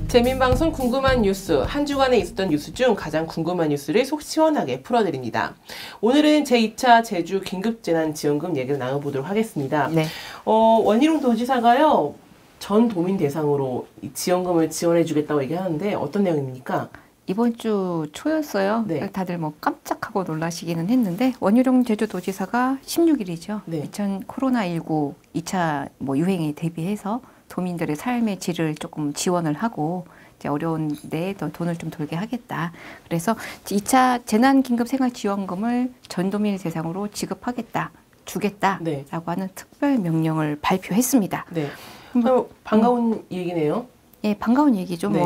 재민방송 궁금한 뉴스, 한 주간에 있었던 뉴스 중 가장 궁금한 뉴스를 속 시원하게 풀어드립니다. 오늘은 제2차 제주 긴급재난지원금 얘기를 나눠보도록 하겠습니다. 네. 원희룡 도지사가요, 전 도민 대상으로 지원금을 지원해주겠다고 얘기하는데 어떤 내용입니까? 이번 주 초였어요. 네. 다들 뭐 깜짝하고 놀라시기는 했는데 원희룡 제주도지사가 16일이죠. 네. 코로나19 2차 유행에 대비해서 도민들의 삶의 질을 조금 지원을 하고 이제 어려운데 더 돈을 좀 돌게 하겠다. 그래서 2차 재난긴급생활지원금을 전 도민을 대상으로 지급하겠다, 주겠다라고 네. 하는 특별 명령을 발표했습니다. 네. 반가운 얘기네요. 예, 반가운 얘기죠. 네.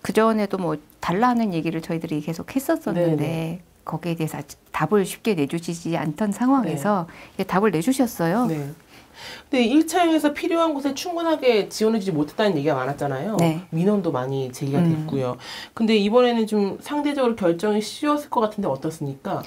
그전에도 달라는 얘기를 저희들이 계속 했었었는데 네. 거기에 대해서 답을 쉽게 내주시지 않던 상황에서 답을 내주셨어요. 네. 근데 1차형에서 필요한 곳에 충분하게 지원해주지 못했다는 얘기가 많았잖아요. 네. 민원도 많이 제기가 됐고요. 근데 이번에는 좀 상대적으로 결정이 쉬웠을 것 같은데 어떻습니까?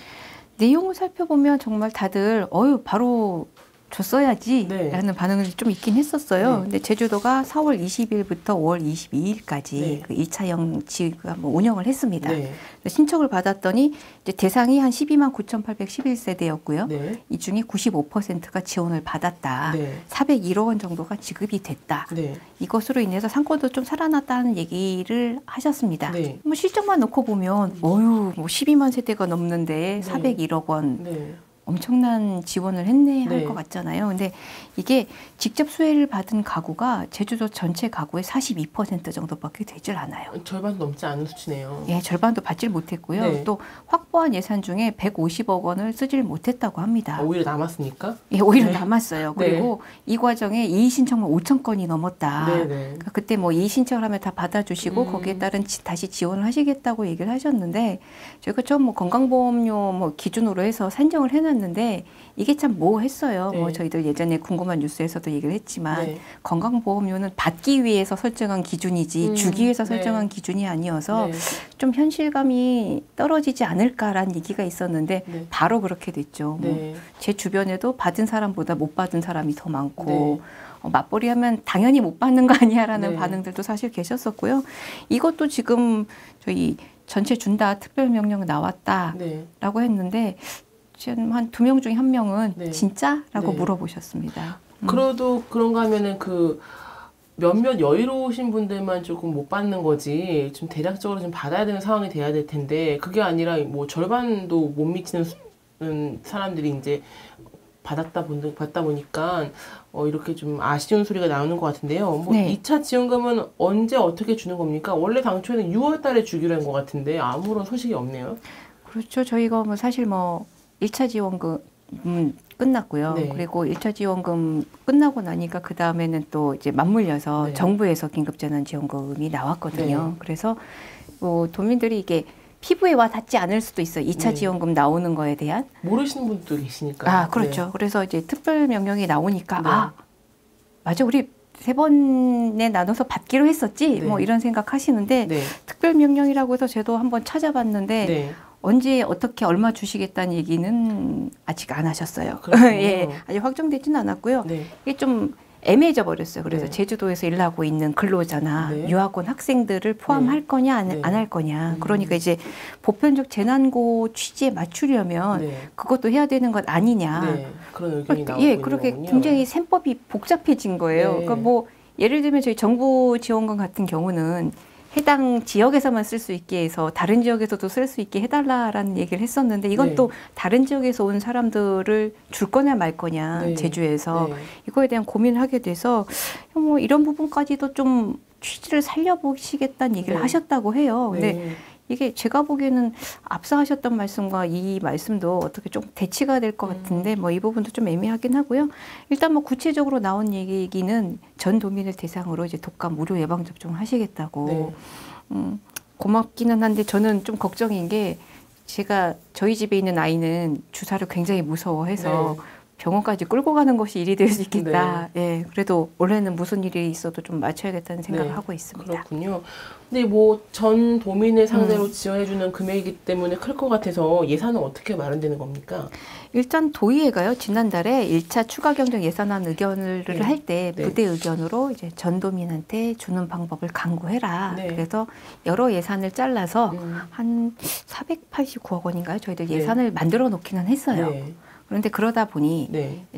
내용을 살펴보면 정말 다들 바로 줬어야지 네. 라는 반응이 좀 있긴 했었어요. 네. 근데 제주도가 4월 20일부터 5월 22일까지 네. 그 2차형 지급 운영을 했습니다. 네. 신청을 받았더니 이제 대상이 한 12만 9,811세대였고요. 네. 이 중에 95%가 지원을 받았다. 네. 401억 원 정도가 지급이 됐다. 네. 이것으로 인해서 상권도 좀 살아났다는 얘기를 하셨습니다. 네. 실적만 놓고 보면 12만 세대가 넘는데 401억 원 네. 엄청난 지원을 했네 할 네. 것 같잖아요. 근데 이게 직접 수혜를 받은 가구가 제주도 전체 가구의 42% 정도밖에 되질 않아요. 절반도 넘지 않은 수치네요. 예, 절반도 받질 못했고요. 네. 또 확보한 예산 중에 150억 원을 쓰질 못했다고 합니다. 오히려 남았습니까? 예, 오히려 네. 남았어요. 네. 그리고 이 과정에 이의 신청만 5천 건이 넘었다. 네네. 그러니까 그때 이의 신청을 하면 다 받아주시고 거기에 따른 다시 지원을 하시겠다고 얘기를 하셨는데 저희가 좀 건강보험료 기준으로 해서 산정을 해놨는데 이게 참 모호했어요. 네. 저희들 예전에 궁금한 뉴스에서도 얘기를 했지만 네. 건강보험료는 받기 위해서 설정한 기준이지 주기 위해서 네. 설정한 기준이 아니어서 네. 좀 현실감이 떨어지지 않을까라는 얘기가 있었는데 네. 바로 그렇게 됐죠. 네. 제 주변에도 받은 사람보다 못 받은 사람이 더 많고 네. 맞벌이 하면 당연히 못 받는 거 아니야라는 네. 반응들도 사실 계셨었고요. 이것도 지금 저희 전체 준다 특별 명령 나왔다라고 네. 했는데 지금 한 2명 중에 1명은 네. 진짜라고 네. 물어보셨습니다. 그래도 그런가 하면은 몇몇 여유로우신 분들만 조금 못 받는 거지 좀 대략적으로 좀 받아야 되는 상황이 돼야 될 텐데 그게 아니라 절반도 못 미치는 사람들이 이제 받다 보니까 이렇게 좀 아쉬운 소리가 나오는 것 같은데요. 네. 2차 지원금은 언제 어떻게 주는 겁니까? 원래 당초에는 6월 달에 주기로 한 것 같은데 아무런 소식이 없네요. 그렇죠. 저희가 사실 1차 지원금 끝났고요. 네. 그리고 1차 지원금 끝나고 나니까 그 다음에는 또 이제 맞물려서 네. 정부에서 긴급재난지원금이 나왔거든요. 네. 그래서 도민들이 이게 피부에 와 닿지 않을 수도 있어요. 2차 네. 지원금 나오는 거에 대한. 모르시는 분도 계시니까. 그렇죠. 네. 그래서 이제 특별 명령이 나오니까 네. 맞아, 우리 3번에 나눠서 받기로 했었지. 네. 이런 생각 하시는데 네. 특별 명령이라고 해서 저도 한번 찾아봤는데 네. 언제 어떻게 얼마 주시겠다는 얘기는 아직 안 하셨어요. 그렇군요. 예, 아직 확정되지는 않았고요. 네. 이게 좀 애매해져 버렸어요. 그래서 네. 제주도에서 일하고 있는 근로자나 네. 유학원 학생들을 포함할 거냐 안 할 거냐. 그러니까 이제 보편적 재난고 취지에 맞추려면 네. 그것도 해야 되는 것 아니냐. 네. 그런 의견이 나오고 예, 있는 그렇게 거군요. 굉장히 셈법이 복잡해진 거예요. 네. 그러니까 예를 들면 저희 정부 지원금 같은 경우는 해당 지역에서만 쓸 수 있게 해서 다른 지역에서도 쓸 수 있게 해달라라는 얘기를 했었는데 이건 네. 또 다른 지역에서 온 사람들을 줄 거냐 말 거냐 네. 제주에서 네. 이거에 대한 고민을 하게 돼서 이런 부분까지도 좀 취지를 살려보시겠다는 얘기를 네. 하셨다고 해요. 근데 네. 이게 제가 보기에는 앞서 하셨던 말씀과 이 말씀도 어떻게 좀 대치가 될 것 같은데 이 부분도 좀 애매하긴 하고요. 일단 구체적으로 나온 얘기는 전 도민을 대상으로 이제 독감 무료 예방 접종을 하시겠다고. 네. 고맙기는 한데 저는 좀 걱정인 게 저희 집에 있는 아이는 주사를 굉장히 무서워해서 네. 병원까지 끌고 가는 것이 일이 될 수 있겠다. 예, 그래도 올해는 무슨 일이 있어도 좀 맞춰야겠다는 생각을 하고 있습니다. 그렇군요. 근데 뭐 전 도민을 상대로 지원해주는 금액이기 때문에 클 것 같아서 예산은 어떻게 마련되는 겁니까? 일단 도의회가요, 지난달에 1차 추가 경정 예산안 의견을 할 때 부대 의견으로 이제 전도민한테 주는 방법을 강구해라. 그래서 여러 예산을 잘라서 한 489억 원인가요? 저희들 예산을 만들어 놓기는 했어요. 그런데 그러다 보니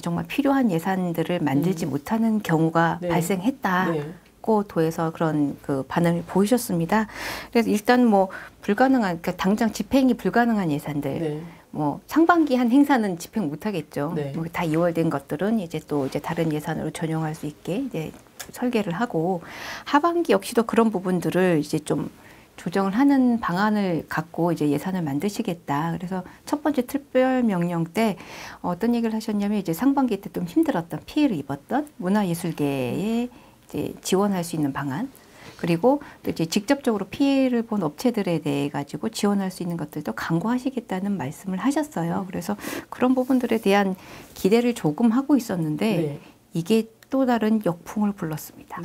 정말 필요한 예산들을 만들지 못하는 경우가 발생했다. 고 도에서 그런 그 반응을 보이셨습니다. 그래서 일단 뭐 불가능한, 그러니까 당장 집행이 불가능한 예산들, 뭐 상반기 한 행사는 집행 못하겠죠. 뭐 다 2월 된 것들은 이제 또 이제 다른 예산으로 전용할 수 있게 이제 설계를 하고, 하반기 역시도 그런 부분들을 이제 좀 조정을 하는 방안을 갖고 이제 예산을 만드시겠다. 그래서 첫 번째 특별 명령 때 어떤 얘기를 하셨냐면, 이제 상반기 때 좀 힘들었던, 피해를 입었던 문화예술계에 이제 지원할 수 있는 방안, 그리고 또 이제 직접적으로 피해를 본 업체들에 대해 가지고 지원할 수 있는 것들도 강구하시겠다는 말씀을 하셨어요. 그래서 그런 부분들에 대한 기대를 조금 하고 있었는데 이게 또 다른 역풍을 불렀습니다.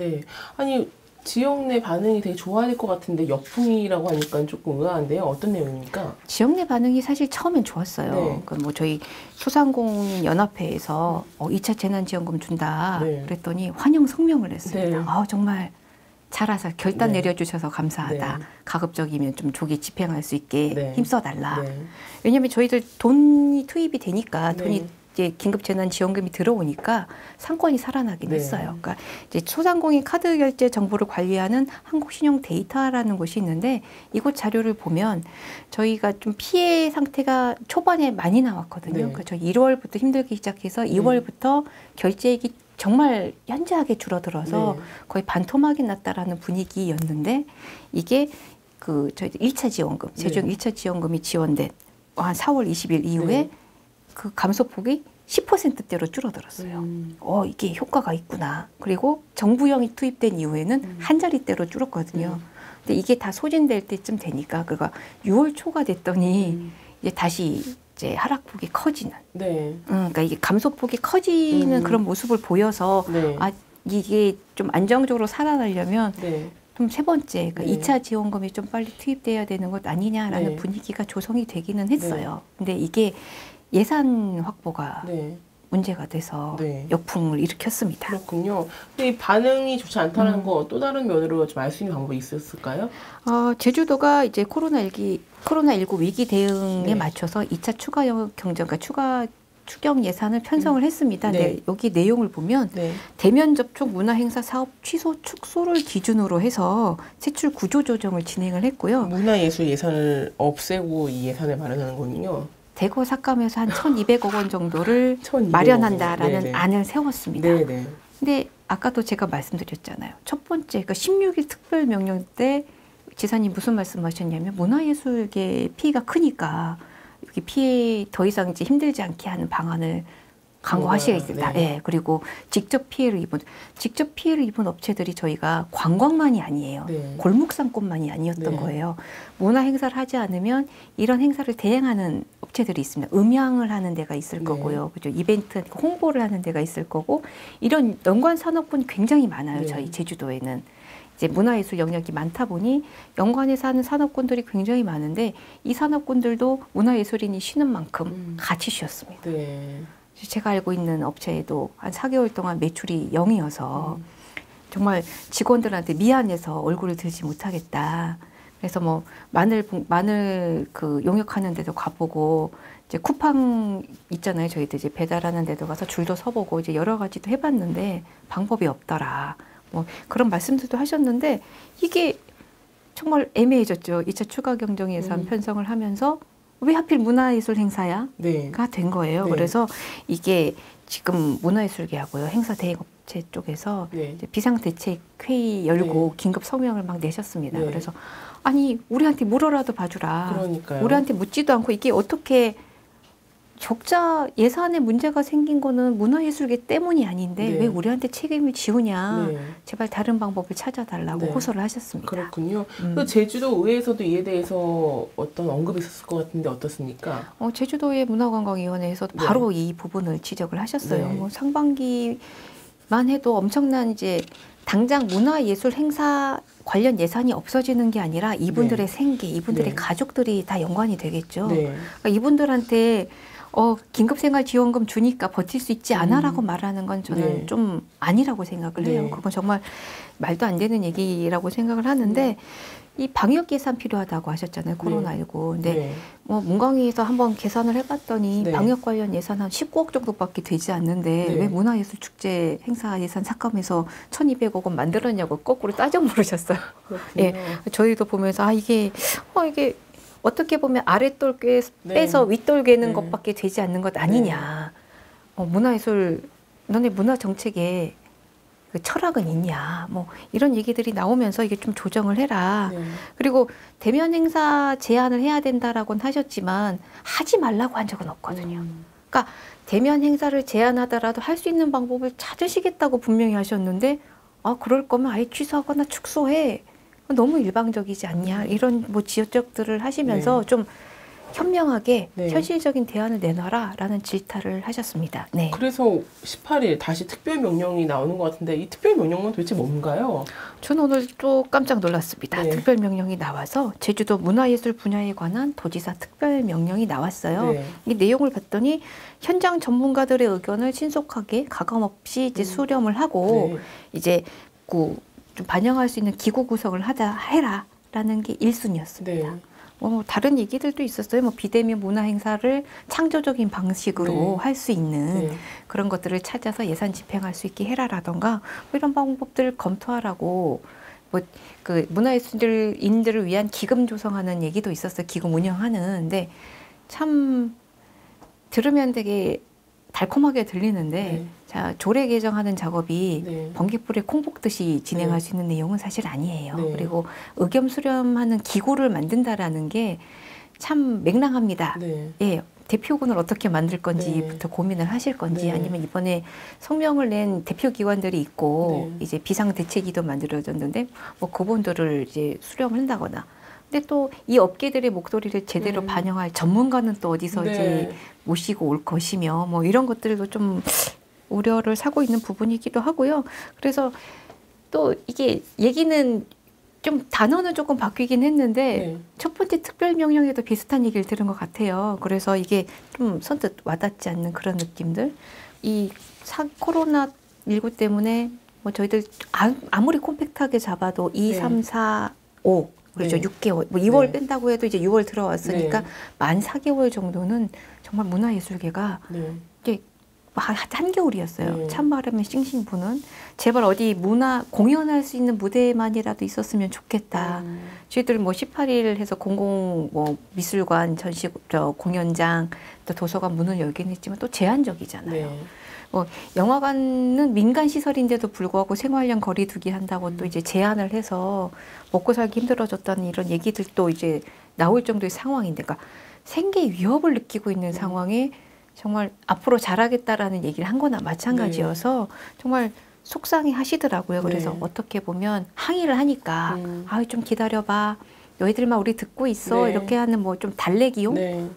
아니, 지역 내 반응이 되게 좋아야 될 것 같은데 역풍이라고 하니까 조금 의아한데요. 어떤 내용입니까? 지역 내 반응이 사실 처음엔 좋았어요. 그러니까 뭐 저희 소상공인 연합회에서 2차 재난지원금 준다 그랬더니 환영 성명을 했습니다. 정말 잘하서 결단 내려주셔서 감사하다. 가급적이면 좀 조기 집행할 수 있게 힘써달라. 왜냐하면 저희들 돈이 투입이 되니까, 돈이 이제 긴급재난지원금이 들어오니까 상권이 살아나긴 했어요. 그러니까 이제 소상공인 카드 결제 정보를 관리하는 한국신용데이터라는 곳이 있는데, 이곳 자료를 보면 저희가 좀 피해 상태가 초반에 많이 나왔거든요. 그러니까 저희 1월부터 힘들기 시작해서 2월부터 결제액이 정말 현저하게 줄어들어서 거의 반토막이 났다라는 분위기였는데, 이게 그 저희 1차 지원금, 세종 1차 지원금이 지원된 한 4월 20일 이후에 그 감소폭이 10%대로 줄어들었어요. 이게 효과가 있구나. 그리고 정부형이 투입된 이후에는 한 자릿대로 줄었거든요. 근데 이게 다 소진될 때쯤 되니까, 그가 6월 초가 됐더니 이제 다시 이제 하락폭이 커지는. 그러니까 이게 감소폭이 커지는 그런 모습을 보여서 이게 좀 안정적으로 살아나려면 좀 세 번째, 그러니까 2차 지원금이 좀 빨리 투입돼야 되는 것 아니냐라는 분위기가 조성이 되기는 했어요. 근데 이게 예산 확보가 문제가 돼서 역풍을 일으켰습니다. 그렇군요. 근데 이 반응이 좋지 않다는 거 또 다른 면으로 좀 알 수 있는 방법이 있었을까요? 제주도가 이제 코로나19 위기 대응에 맞춰서 2차 추가 경정, 그러니까 추가 추경 예산을 편성을 했습니다. 여기 내용을 보면 대면 접촉 문화 행사 사업 취소 축소를 기준으로 해서 세출 구조 조정을 진행을 했고요. 문화예술 예산을 없애고 이 예산을 마련하는군요. 대거 삭감해서 한 1,200억 원 정도를 마련한다라는 안을 세웠습니다. 근데 아까도 제가 말씀드렸잖아요. 첫 번째, 그러니까 16일 특별 명령 때 지사님 무슨 말씀하셨냐면, 문화예술계 피해가 크니까 여기 피해 더 이상 이제 힘들지 않게 하는 방안을 강구하시겠다. 그리고 직접 피해를 입은 업체들이 저희가 관광만이 아니에요. 골목상권만이 아니었던 거예요. 문화 행사를 하지 않으면 이런 행사를 대행하는 업체들이 있습니다. 음향을 하는 데가 있을 거고요. 그죠? 이벤트 홍보를 하는 데가 있을 거고, 이런 연관 산업군이 굉장히 많아요. 저희 제주도에는. 이제 문화예술 영역이 많다 보니 연관해서 하는 산업군들이 굉장히 많은데, 이 산업군들도 문화예술인이 쉬는 만큼 같이 쉬었습니다. 제가 알고 있는 업체에도 한 4개월 동안 매출이 0이어서 정말 직원들한테 미안해서 얼굴을 들지 못하겠다. 그래서 뭐 마늘 그 용역하는 데도 가보고, 이제 쿠팡 있잖아요. 저희들 이제 배달하는 데도 가서 줄도 서보고 이제 여러 가지도 해봤는데 방법이 없더라. 뭐 그런 말씀들도 하셨는데, 이게 정말 애매해졌죠. 2차 추가 경정 예산 편성을 하면서 왜 하필 문화예술 행사야가 된 거예요. 그래서 이게 지금 문화예술계하고요, 행사 대행업체 쪽에서 이제 비상대책회의 열고 긴급 성명을 막 내셨습니다. 그래서 아니, 우리한테 물어라도 봐주라. 우리한테 묻지도 않고 이게 어떻게 적자 예산에 문제가 생긴 거는 문화예술계 때문이 아닌데 네. 왜 우리한테 책임을 지우냐. 네. 제발 다른 방법을 찾아달라고 네. 호소를 하셨습니다. 그렇군요. 그 제주도 의회에서도 이에 대해서 어떤 언급이 있었을 것 같은데 어떻습니까? 제주도의 문화관광위원회에서도 네. 바로 이 부분을 지적을 하셨어요. 네. 뭐 상반기만 해도 엄청난 이제 당장 문화예술 행사 관련 예산이 없어지는 게 아니라 이분들의 네. 생계, 이분들의 네. 가족들이 다 연관이 되겠죠. 네. 그러니까 이분들한테 긴급생활지원금 주니까 버틸 수 있지 않아라고 말하는 건 저는 네. 좀 아니라고 생각을 해요. 네. 그건 정말 말도 안 되는 얘기라고 생각을 하는데 이 방역 예산 필요하다고 하셨잖아요. 코로나19. 근데 네. 뭐 문광위에서 한번 계산을 해봤더니 네. 방역 관련 예산 한 19억 정도밖에 되지 않는데 네. 왜 문화예술축제 행사 예산 삭감해서 1,200억 원 만들었냐고 거꾸로 따져 물으셨어요. 그렇군요. 예, 저희도 보면서 이게 어떻게 보면 아랫돌 네. 빼서 윗돌 괴는 네. 것밖에 되지 않는 것 아니냐. 문화예술 너네 문화 정책에 그 철학은 있냐. 뭐 이런 얘기들이 나오면서 이게 좀 조정을 해라. 네. 그리고 대면 행사 제한을 해야 된다라고는 하셨지만 하지 말라고 한 적은 없거든요. 그러니까 대면 행사를 제한하더라도 할 수 있는 방법을 찾으시겠다고 분명히 하셨는데 그럴 거면 아예 취소하거나 축소해. 너무 일방적이지 않냐. 이런 뭐 지적들을 하시면서 네. 좀 현명하게 네. 현실적인 대안을 내놔라라는 질타를 하셨습니다. 네. 그래서 18일 다시 특별 명령이 나오는 것 같은데 이 특별 명령은 도대체 뭔가요? 저는 오늘 또 깜짝 놀랐습니다. 네. 특별 명령이 나와서 제주도 문화예술 분야에 관한 도지사 특별 명령이 나왔어요. 네. 이 내용을 봤더니 현장 전문가들의 의견을 신속하게 가감없이 이제 수렴을 하고 네. 이제 좀 반영할 수 있는 기구 구성을 해라라는 게 1순위였습니다. 네. 다른 얘기들도 있었어요. 비대면 문화 행사를 창조적인 방식으로 네. 할 수 있는 네. 그런 것들을 찾아서 예산 집행할 수 있게 해라라던가 이런 방법들을 검토하라고 그 문화예술인들을 위한 기금 조성하는 얘기도 있었어요. 기금 운영하는. 근데 참 들으면 되게 달콤하게 들리는데 네. 자 조례 개정하는 작업이 네. 번개불에 콩 볶듯이 진행할 네. 수 있는 내용은 사실 아니에요. 네. 그리고 의견 수렴하는 기구를 만든다라는 게 참 맥랑합니다. 네. 예, 대표군을 어떻게 만들 건지부터 고민을 하실 건지 네. 아니면 이번에 성명을 낸 대표 기관들이 있고 네. 이제 비상대책위도 만들어졌는데 그분들을 이제 수렴을 한다거나 근데 또 이 업계들의 목소리를 제대로 반영할 전문가는 또 어디서 이제 모시고 올 것이며 이런 것들도 좀 우려를 사고 있는 부분이기도 하고요. 그래서 또 이게 얘기는 좀 단어는 조금 바뀌긴 했는데 첫 번째 특별명령에도 비슷한 얘기를 들은 것 같아요. 그래서 이게 좀 선뜻 와닿지 않는 그런 느낌들. 이 코로나19 때문에 저희들 아무리 콤팩트하게 잡아도 2, 3, 4, 5 그렇죠. 6개월. 2월 뺀다고 해도 이제 6월 들어왔으니까 만 4개월 정도는 정말 문화예술계가 이게 한겨울이었어요. 찬바람에 싱싱 부는 제발 어디 공연할 수 있는 무대만이라도 있었으면 좋겠다. 저희들 18일 해서 미술관, 공연장, 또 도서관 문을 열긴 했지만 또 제한적이잖아요. 영화관은 민간 시설인데도 불구하고 생활형 거리두기 한다고 또 이제 제한을 해서 먹고 살기 힘들어졌다는 이런 얘기들도 이제 나올 정도의 상황인데, 그러니까 생계 위협을 느끼고 있는 상황에 정말 앞으로 잘하겠다라는 얘기를 한 거나 마찬가지여서 정말 속상해 하시더라고요. 그래서 어떻게 보면 항의를 하니까 좀 기다려봐. 너희들만 우리 듣고 있어. 이렇게 하는 좀 달래기용?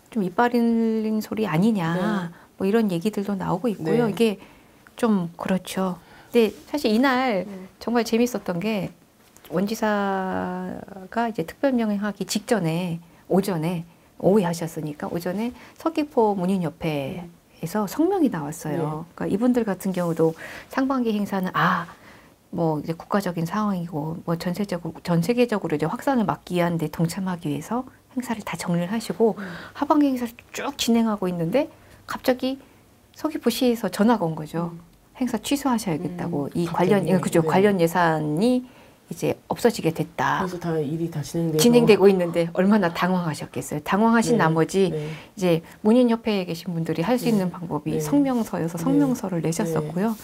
좀 이빨린 소리 아니냐. 이런 얘기들도 나오고 있고요. 이게 좀 그렇죠. 근데 사실 이날 정말 재밌었던 게 원지사가 이제 특별명령하기 직전에 오후에 하셨으니까 오전에 서귀포 문인협회에서 성명이 나왔어요. 그러니까 이분들 같은 경우도 상반기 행사는 이제 국가적인 상황이고 전 세계적으로 이제 확산을 막기 위한 데 동참하기 위해서 행사를 다 정리를 하시고 하반기 행사를 쭉 진행하고 있는데 갑자기 서귀포시에서 전화가 온 거죠. 행사 취소하셔야겠다고 이 관련 예산이 이제 없어지게 됐다. 그래서 다 일이 다 진행되고 있는데 얼마나 당황하셨겠어요. 당황하신 나머지 이제 문인협회에 계신 분들이 할 수 있는 방법이 성명서여서 성명서를 내셨었고요.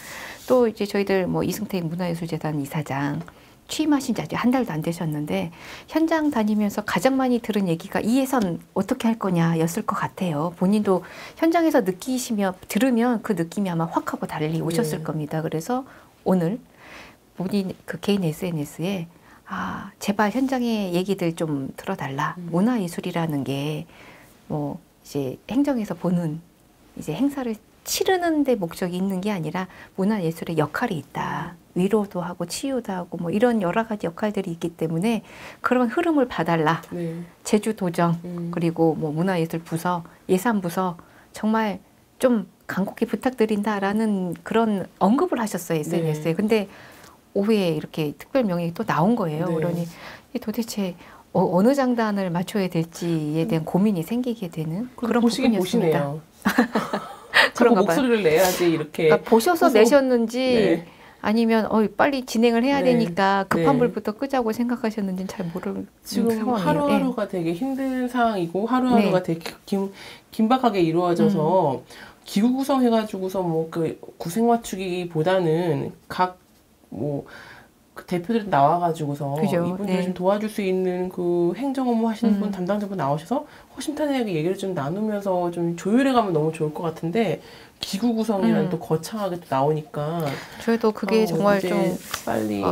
또 이제 저희들 이승택 문화예술재단 이사장 취임하신 지 아직 한 달도 안 되셨는데 현장 다니면서 가장 많이 들은 얘기가 이 예산 어떻게 할 거냐였을 것 같아요. 본인도 현장에서 들으면 그 느낌이 아마 확 하고 달리 오셨을 겁니다. 그래서 오늘 본인 그 개인 SNS에 제발 현장의 얘기들 좀 들어달라. 문화예술이라는 게 뭐 이제 행정에서 보는 이제 행사를 치르는 데 목적이 있는 게 아니라 문화예술의 역할이 있다. 위로도 하고 치유도 하고 뭐 이런 여러 가지 역할들이 있기 때문에 그런 흐름을 봐달라. 네. 제주도정 그리고 뭐 문화예술부서 예산부서 정말 좀 간곡히 부탁드린다라는 그런 언급을 하셨어요. SNS에. 네. 근데 오후에 이렇게 특별 명령이 또 나온 거예요. 네. 그러니 도대체 어느 장단을 맞춰야 될지에 대한 고민이 생기게 되는 그런 보시긴 부분이었습니다. 보시네요. 자꾸 목소리를 내야지 이렇게. 그러니까 보셔서 내셨는지 네. 아니면 빨리 진행을 해야 네. 되니까 급한 네. 불부터 끄자고 생각하셨는지는 잘 모르는 지금 상황이에요. 하루하루가 되게 힘든 상황이고 하루하루가 네. 되게 긴박하게 이루어져서 기구 구성해가지고서 뭐 그 구색 맞추기보다는 각 뭐 그 대표들 나와가지고서 그죠. 이분들 네. 좀 도와줄 수 있는 그 행정 업무 하시는 분 담당자분 나오셔서 허심탄회하게 얘기를 좀 나누면서 좀 조율해가면 너무 좋을 것 같은데 기구 구성이란 또 거창하게 또 나오니까 저희도 그게 정말 좀 빨리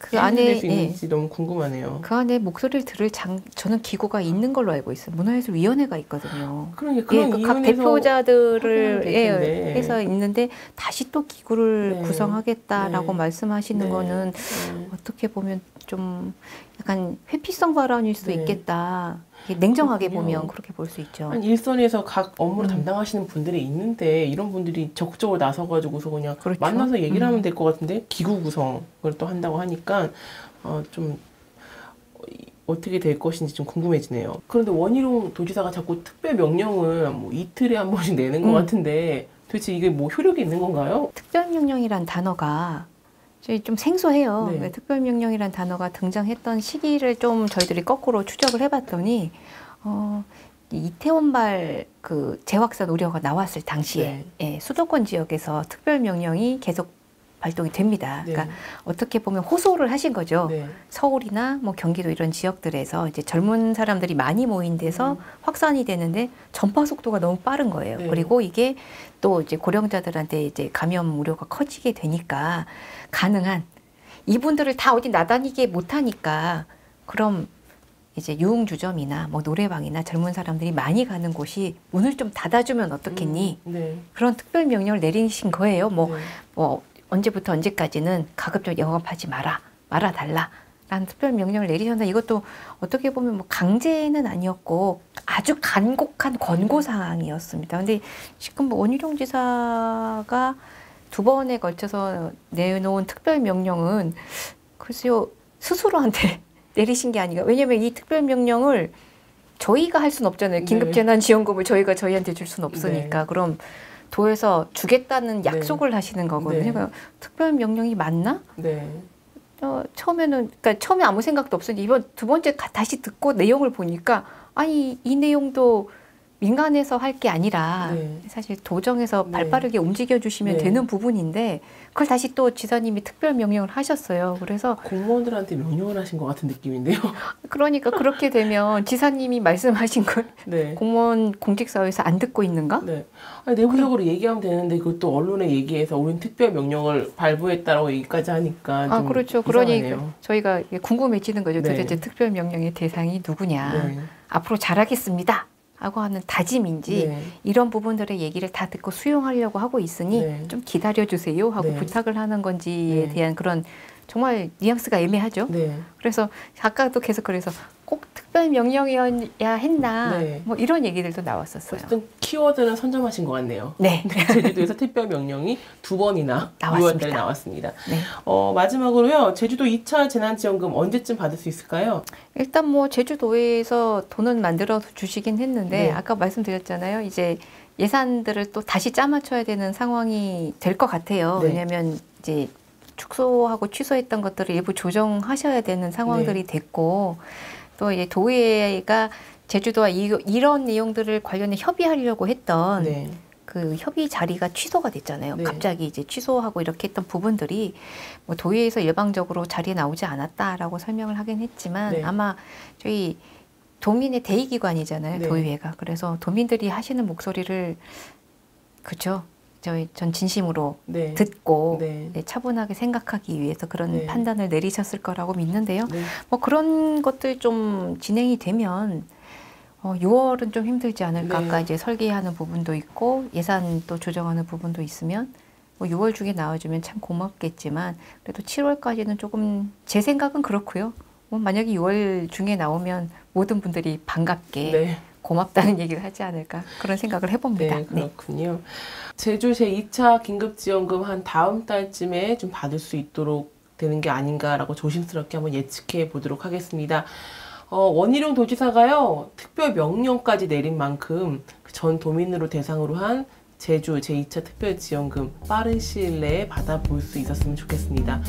그 안에 수 있는지 너무 궁금하네요. 그 안에 목소리를 들을 저는 기구가 있는 걸로 알고 있어요. 문화예술위원회가 있거든요. 그러니까 그런 각 대표자들을 해서 있는데 다시 또 기구를 네. 구성하겠다라고 네. 말씀하시는 네. 거는 어떻게 보면 좀 약간 회피성 발언일 수도 네. 있겠다. 냉정하게 그렇군요. 보면 그렇게 볼 수 있죠. 아니, 일선에서 각 업무를 담당하시는 분들이 있는데 이런 분들이 적극적으로 나서가지고서 그냥 그렇죠. 만나서 얘기를 하면 될 것 같은데 기구 구성을 또 한다고 하니까 좀 어떻게 될 것인지 좀 궁금해지네요. 그런데 원희룡 도지사가 자꾸 특별 명령을 뭐 이틀에 한 번씩 내는 것 같은데 도대체 이게 뭐 효력이 있는 건가요? 특별명령이란 단어가 좀 생소해요. 네. 특별명령이란 단어가 등장했던 시기를 좀 저희들이 거꾸로 추적을 해봤더니 이태원발 그 재확산 우려가 나왔을 당시에 수도권 지역에서 특별명령이 계속 발동이 됩니다. 네. 그러니까 어떻게 보면 호소를 하신 거죠. 네. 서울이나 뭐 경기도 이런 지역들에서 이제 젊은 사람들이 많이 모인 데서 확산이 되는데 전파 속도가 너무 빠른 거예요. 네. 그리고 이게 또 이제 고령자들한테 이제 감염 우려가 커지게 되니까 가능한 이분들을 다 어디 나다니게 못하니까 그럼 이제 유흥주점이나 뭐 노래방이나 젊은 사람들이 많이 가는 곳이 문을 좀 닫아주면 어떻겠니? 네. 그런 특별 명령을 내리신 거예요. 네. 뭐 언제부터 언제까지는 가급적 영업하지 말아달라. 라는 특별 명령을 내리셨는데 이것도 어떻게 보면 뭐 강제는 아니었고 아주 간곡한 권고 사항이었습니다. 근데 지금 뭐 원희룡 지사가 2번에 걸쳐서 내놓은 특별 명령은 글쎄요 스스로한테 내리신 게 아닌가. 왜냐면 이 특별 명령을 저희가 할 수는 없잖아요. 긴급재난지원금을 저희가 저희한테 줄 수는 없으니까. 그럼 도에서 주겠다는 약속을 하시는 거거든요. 그러니까 특별 명령이 맞나? 네. 그러니까 처음에 아무 생각도 없었는데 이번 2번째 다시 듣고 내용을 보니까 아니 이 내용도 민간에서 할 게 아니라 사실 도정에서 발빠르게 움직여 주시면 되는 부분인데 그걸 다시 또 지사님이 특별 명령을 하셨어요. 그래서 공무원들한테 명령을 하신 것 같은 느낌인데요. 그러니까 그렇게 되면 지사님이 말씀하신 걸 공무원 공직사회에서 안 듣고 있는가? 네. 아니, 내부적으로 얘기하면 되는데 그것도 언론에 얘기해서 우린 특별 명령을 발부했다라고 얘기까지 하니까 좀 그렇죠. 이상하네요. 그러니 저희가 궁금해지는 거죠. 도대체 특별 명령의 대상이 누구냐? 앞으로 잘하겠습니다. 하고 하는 다짐인지 이런 부분들의 얘기를 다 듣고 수용하려고 하고 있으니 좀 기다려주세요 하고 부탁을 하는 건지에 대한 그런 정말 뉘앙스가 애매하죠. 그래서 아까도 계속 그래서 꼭 특별 명령이어야 했나 뭐 이런 얘기들도 나왔었어요. 어쨌든 키워드는 선점하신 것 같네요. 네. 제주도에서 특별 명령이 2번이나 6월달에 나왔습니다. 네. 마지막으로요. 제주도 2차 재난지원금 언제쯤 받을 수 있을까요? 일단 뭐 제주도에서 돈은 만들어 주시긴 했는데 아까 말씀드렸잖아요. 이제 예산들을 또 다시 짜맞춰야 되는 상황이 될 것 같아요. 왜냐하면 이제 축소하고 취소했던 것들을 일부 조정하셔야 되는 상황들이 됐고 또 이제 도의회가 제주도와 이런 내용들을 관련해 협의하려고 했던 그 협의 자리가 취소가 됐잖아요. 네. 갑자기 이제 취소하고 이렇게 했던 부분들이 뭐 도의회에서 일방적으로 자리에 나오지 않았다라고 설명을 하긴 했지만 네. 아마 저희 도민의 대의기관이잖아요. 네. 도의회가. 그래서 도민들이 하시는 목소리를 그죠. 전 진심으로 네. 듣고 네. 네, 차분하게 생각하기 위해서 그런 네. 판단을 내리셨을 거라고 믿는데요. 네. 뭐 그런 것들 좀 진행이 되면 6월은 좀 힘들지 않을까. 네. 아까 이제 설계하는 부분도 있고 예산 또 조정하는 부분도 있으면 뭐 6월 중에 나와주면 참 고맙겠지만 그래도 7월까지는 조금 제 생각은 그렇고요. 뭐 만약에 6월 중에 나오면 모든 분들이 반갑게 네. 고맙다는 얘기를 하지 않을까 그런 생각을 해봅니다. 네, 그렇군요. 제주 제2차 긴급지원금 한 다음 달쯤에 좀 받을 수 있도록 되는 게 아닌가라고 조심스럽게 한번 예측해 보도록 하겠습니다. 원희룡 도지사가요, 특별 명령까지 내린 만큼 전 도민으로 대상으로 한 제주 제2차 특별지원금 빠른 시일 내에 받아볼 수 있었으면 좋겠습니다.